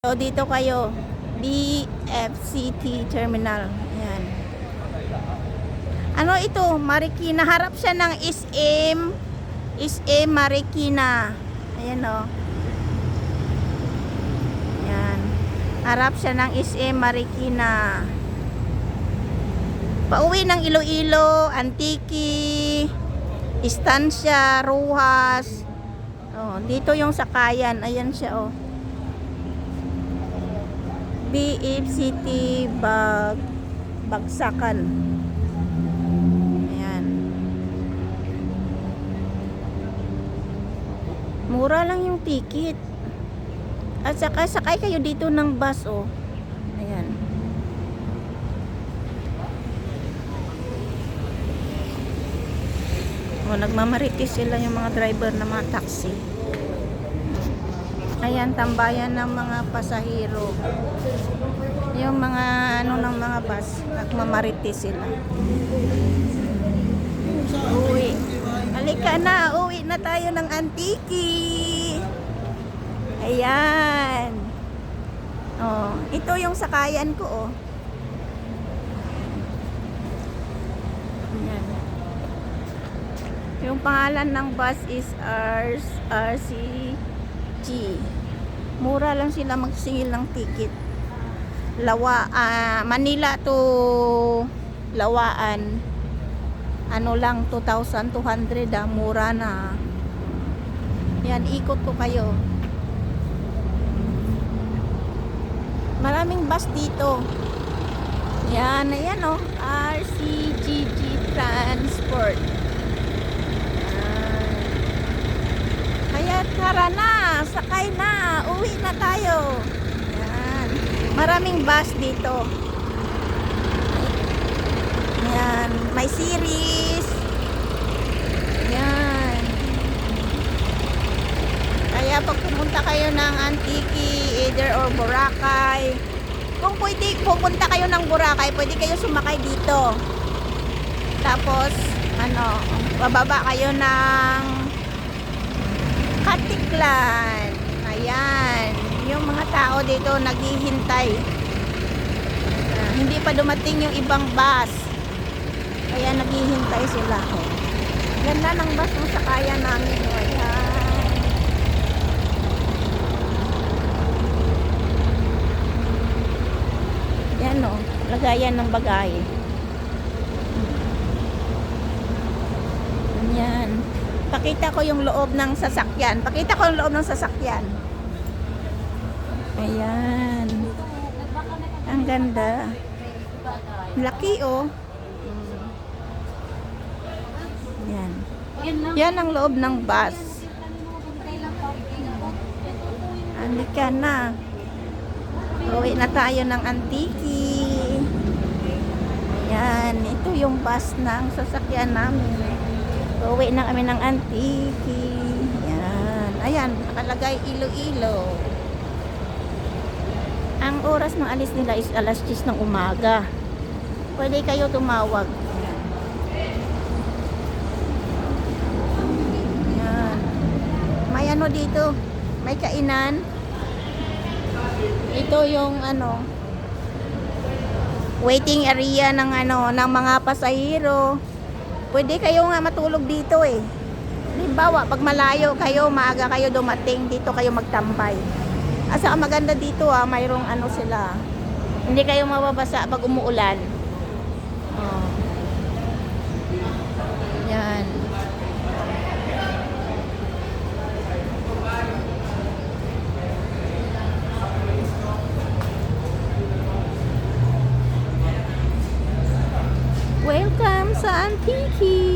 So, dito kayo, BFCT Terminal. Ayan. Ano ito? Marikina. Harap siya ng SM Marikina. Ayan o. Ayan. Harap siya ng SM Marikina. Pauwi ng Iloilo, Antique, Estancia, Rojas. Oh, dito yung sakayan. Ayan siya oh. BFCT Bagsakan. Ayan. Mura lang yung ticket. At saka sakay kayo dito ng bus oh. Ayan. O, nagmamaritis sila yung mga driver ng mga taxi. Ayan, tambayan ng mga pasahero. Yung mga ng mga bus, nagmamaritis sila. Uwi. Halika na, uwi na tayo ng Antique. Ayan. Oh, ito yung sakayan ko oh. Ayan. Yung pangalan ng bus is RCG. Mura lang sila magsingil ng ticket. Manila to Lawaan. Ano lang 2,200 mura na. Yan, ikot ko kayo. Maraming bus dito. Yan, ayan oh. RCGG Transport. Kaya tara na, sakay na, uwi na tayo. Yan. Maraming bus dito. Yan, may series. Yan. Kaya pag pumunta kayo ng Antique, either or Boracay, kung pwede pupunta kayo ng Boracay, pwede kayo sumakay dito. Tapos, bababa kayo ng Katiklan. Ayan. Yung mga tao dito naghihintay. Hindi pa dumating yung ibang bus. Kaya naghihintay sila. Ganda ng bus ng sakayan namin. Ayan. Yan o. Lagayan ng bagay. Ayan. Pakita ko yung loob ng sasakyan. Pakita ko yung loob ng sasakyan. Ayan. Ang ganda. Laki oh. Ayan. Yan ang loob ng bus. Halika na. Uwi na tayo ng Antique. Ayan. Ito yung bus ng sasakyan namin. Uwi na kami ng Antique. Ayan. Ayan, nakalagay Iloilo. Ang oras ng alis nila is alas 10 ng umaga. Pwede kayo tumawag. Ayan. May ano dito, may kainan. Ito yung waiting area ng ng mga pasahero. Pwede kayo nga matulog dito eh. Halimbawa, pag malayo kayo, maaga kayo dumating, dito kayo magtambay. Asa maganda dito mayroong sila. Hindi kayo mababasa pag umuulan. Oh. Yan. Welcome sa Antique.